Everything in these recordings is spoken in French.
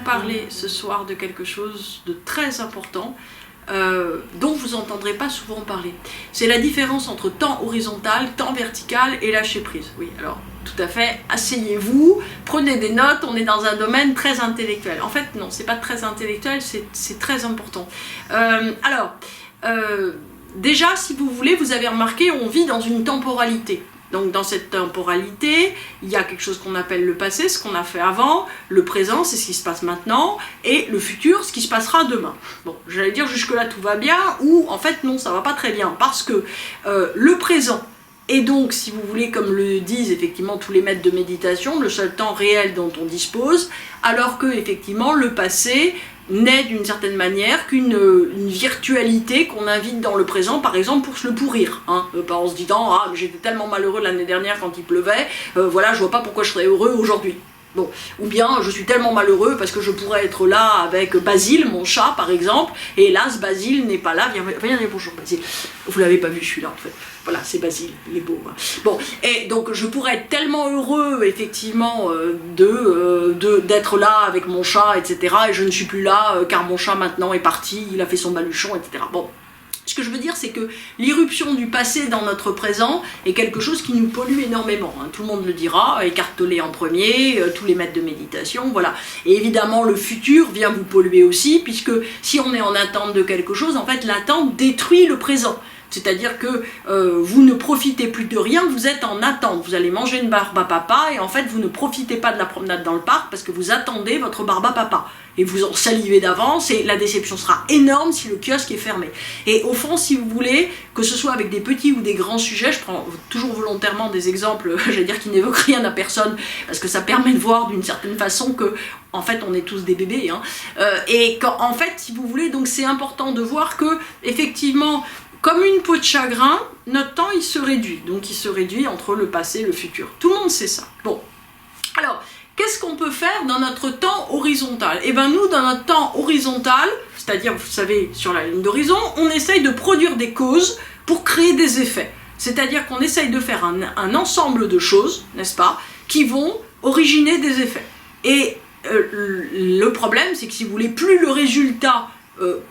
parler ce soir de quelque chose de très important dont vous n'entendrez pas souvent parler. C'est la différence entre temps horizontal, temps vertical et lâcher prise. Oui, alors tout à fait, asseyez-vous, prenez des notes, on est dans un domaine très intellectuel. En fait, non, c'est pas très intellectuel, c'est très important. Déjà, si vous voulez, vous avez remarqué, on vit dans une temporalité. Donc dans cette temporalité, il y a quelque chose qu'on appelle le passé, ce qu'on a fait avant, le présent, c'est ce qui se passe maintenant, et le futur, ce qui se passera demain. Bon, j'allais dire jusque-là tout va bien, ou en fait non, ça va pas très bien, parce que le présent, et donc, si vous voulez, comme le disent effectivement tous les maîtres de méditation, le seul temps réel dont on dispose, alors que effectivement le passé n'est d'une certaine manière qu'une virtualité qu'on invite dans le présent, par exemple pour se le pourrir, hein, pas en se disant ah j'étais tellement malheureux l'année dernière quand il pleuvait, voilà je vois pas pourquoi je serais heureux aujourd'hui. Bon, ou bien je suis tellement malheureux parce que je pourrais être là avec Basile, mon chat par exemple, et hélas Basile n'est pas là, viens bonjour Basile, vous l'avez pas vu je suis là en fait, voilà c'est Basile, il est beau. Hein. Bon, et donc je pourrais être tellement heureux effectivement d'être là avec mon chat, etc. et je ne suis plus là car mon chat maintenant est parti, il a fait son baluchon, etc. Bon. Ce que je veux dire, c'est que l'irruption du passé dans notre présent est quelque chose qui nous pollue énormément. Hein. Tout le monde le dira, Eckhart Tolle en premier, tous les maîtres de méditation, voilà. Et évidemment, le futur vient vous polluer aussi, puisque si on est en attente de quelque chose, en fait, l'attente détruit le présent. C'est-à-dire que vous ne profitez plus de rien, vous êtes en attente. Vous allez manger une barbe à papa et en fait vous ne profitez pas de la promenade dans le parc parce que vous attendez votre barbe à papa. Et vous en salivez d'avance et la déception sera énorme si le kiosque est fermé. Et au fond, si vous voulez, que ce soit avec des petits ou des grands sujets, je prends toujours volontairement des exemples, j'allais dire qui n'évoquent rien à personne, parce que ça permet de voir d'une certaine façon que, en fait, on est tous des bébés. Hein. Et en fait, si vous voulez, donc c'est important de voir que, effectivement, comme une peau de chagrin, notre temps il se réduit. Donc il se réduit entre le passé et le futur. Tout le monde sait ça. Bon. Alors, qu'est-ce qu'on peut faire dans notre temps horizontal? Eh bien nous, dans notre temps horizontal, c'est-à-dire, vous savez, sur la ligne d'horizon, on essaye de produire des causes pour créer des effets. C'est-à-dire qu'on essaye de faire un ensemble de choses, n'est-ce pas, qui vont originer des effets. Et le problème, c'est que si vous voulez, plus le résultat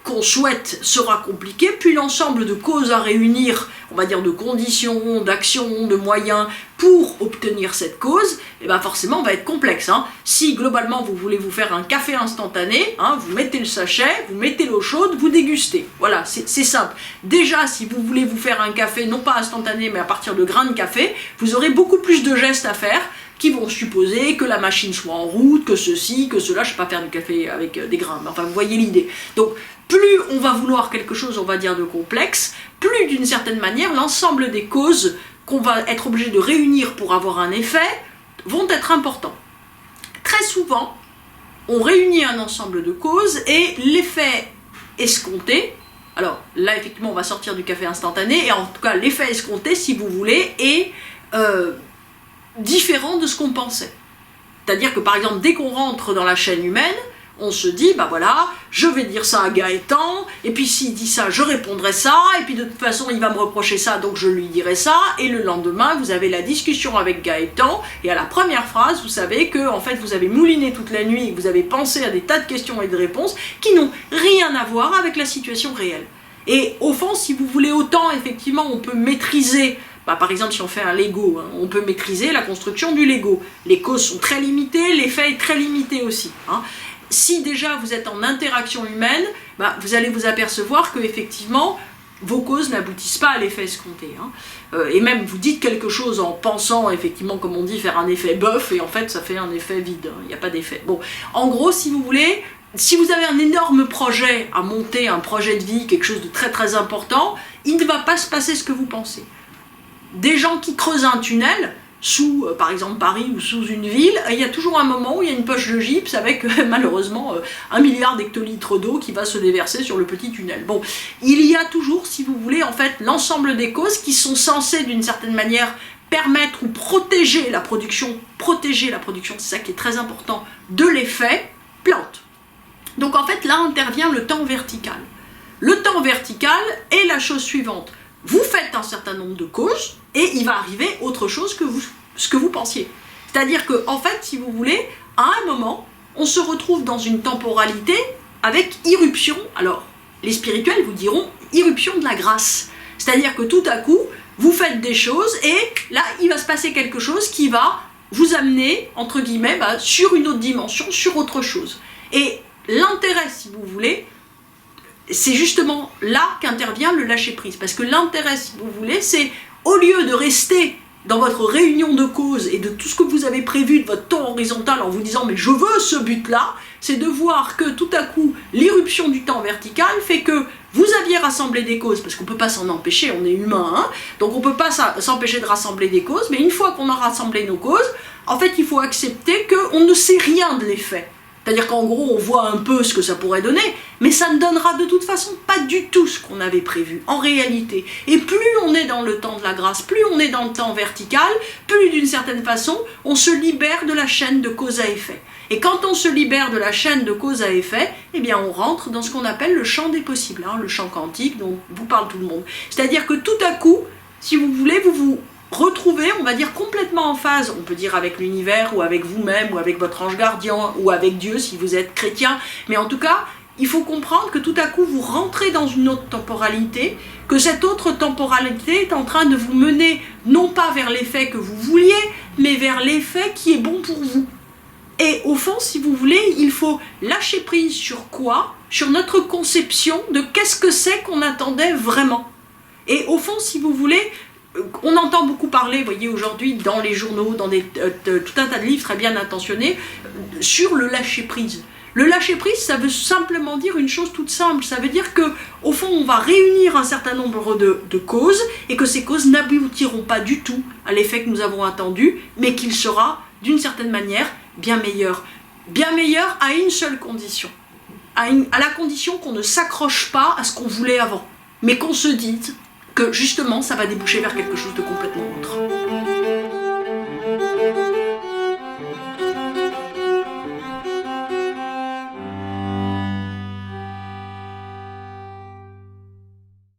qu'on souhaite sera compliqué, puis l'ensemble de causes à réunir, on va dire de conditions, d'actions, de moyens pour obtenir cette cause, et bien forcément va être complexe. Hein. Si globalement vous voulez vous faire un café instantané, hein, vous mettez le sachet, vous mettez l'eau chaude, vous dégustez. Voilà, c'est simple. Déjà, si vous voulez vous faire un café, non pas instantané, mais à partir de grains de café, vous aurez beaucoup plus de gestes à faire qui vont supposer que la machine soit en route, que ceci, que cela, je ne sais pas faire du café avec des grains, mais enfin vous voyez l'idée. Donc plus on va vouloir quelque chose, on va dire de complexe, plus d'une certaine manière l'ensemble des causes qu'on va être obligé de réunir pour avoir un effet vont être importants. Très souvent, on réunit un ensemble de causes et l'effet escompté, alors là effectivement on va sortir du café instantané, et en tout cas l'effet escompté, si vous voulez, est différent de ce qu'on pensait. C'est-à-dire que par exemple, dès qu'on rentre dans la chaîne humaine, on se dit, bah voilà, je vais dire ça à Gaëtan, et puis s'il dit ça, je répondrai ça, et puis de toute façon, il va me reprocher ça, donc je lui dirai ça, et le lendemain, vous avez la discussion avec Gaëtan, et à la première phrase, vous savez que, en fait, vous avez mouliné toute la nuit, et que vous avez pensé à des tas de questions et de réponses qui n'ont rien à voir avec la situation réelle. Et au fond, si vous voulez, autant, effectivement, on peut maîtriser. Par exemple, si on fait un Lego, hein, on peut maîtriser la construction du Lego. Les causes sont très limitées, l'effet est très limité aussi. Hein. Si déjà vous êtes en interaction humaine, vous allez vous apercevoir que effectivement vos causes n'aboutissent pas à l'effet escompté. Hein. Et même vous dites quelque chose en pensant effectivement, comme on dit, faire un effet bœuf, et en fait ça fait un effet vide, il n'y a pas d'effet. Bon, en gros, si vous voulez, si vous avez un énorme projet à monter, un projet de vie, quelque chose de très très important, il ne va pas se passer ce que vous pensez. Des gens qui creusent un tunnel, sous, par exemple, Paris ou sous une ville, il y a toujours un moment où il y a une poche de gypse avec, malheureusement, 1 milliard d'hectolitres d'eau qui va se déverser sur le petit tunnel. Bon, il y a toujours, si vous voulez, en fait, l'ensemble des causes qui sont censées, d'une certaine manière, permettre ou protéger la production, c'est ça qui est très important, de l'effet plante. Donc, en fait, là intervient le temps vertical. Le temps vertical est la chose suivante. Vous faites un certain nombre de causes et il va arriver autre chose que ce que vous pensiez. C'est-à-dire que, en fait, si vous voulez, à un moment, on se retrouve dans une temporalité avec irruption. Alors, les spirituels vous diront irruption de la grâce. C'est-à-dire que tout à coup, vous faites des choses et là, il va se passer quelque chose qui va vous amener, entre guillemets, sur une autre dimension, sur autre chose. Et l'intérêt, si vous voulez, c'est justement là qu'intervient le lâcher-prise. Parce que l'intérêt, si vous voulez, c'est au lieu de rester dans votre réunion de cause et de tout ce que vous avez prévu de votre temps horizontal en vous disant « mais je veux ce but-là », c'est de voir que tout à coup, l'irruption du temps vertical fait que vous aviez rassemblé des causes, parce qu'on ne peut pas s'en empêcher, on est humain, hein, donc on ne peut pas s'empêcher de rassembler des causes, mais une fois qu'on a rassemblé nos causes, en fait il faut accepter qu'on ne sait rien de l'effet. C'est-à-dire qu'en gros, on voit un peu ce que ça pourrait donner, mais ça ne donnera de toute façon pas du tout ce qu'on avait prévu, en réalité. Et plus on est dans le temps de la grâce, plus on est dans le temps vertical, plus d'une certaine façon, on se libère de la chaîne de cause à effet. Et quand on se libère de la chaîne de cause à effet, eh bien on rentre dans ce qu'on appelle le champ des possibles, hein, le champ quantique dont vous parle tout le monde. C'est-à-dire que tout à coup, si vous voulez, vous vous retrouvez, on va dire, complètement en phase, on peut dire avec l'univers, ou avec vous-même, ou avec votre ange gardien, ou avec Dieu si vous êtes chrétien, mais en tout cas, il faut comprendre que tout à coup vous rentrez dans une autre temporalité, que cette autre temporalité est en train de vous mener, non pas vers l'effet que vous vouliez, mais vers l'effet qui est bon pour vous. Et au fond, si vous voulez, il faut lâcher prise sur quoi? Sur notre conception de qu'est-ce que c'est qu'on attendait vraiment. Et au fond, si vous voulez, on entend beaucoup parler, vous voyez, aujourd'hui, dans les journaux, dans tout un tas de livres très bien intentionnés, sur le lâcher-prise. Le lâcher-prise, ça veut simplement dire une chose toute simple. Ça veut dire que, au fond, on va réunir un certain nombre de causes, et que ces causes n'aboutiront pas du tout à l'effet que nous avons attendu, mais qu'il sera, d'une certaine manière, bien meilleur. Bien meilleur à une seule condition. À la condition qu'on ne s'accroche pas à ce qu'on voulait avant, mais qu'on se dise que justement ça va déboucher vers quelque chose de complètement autre.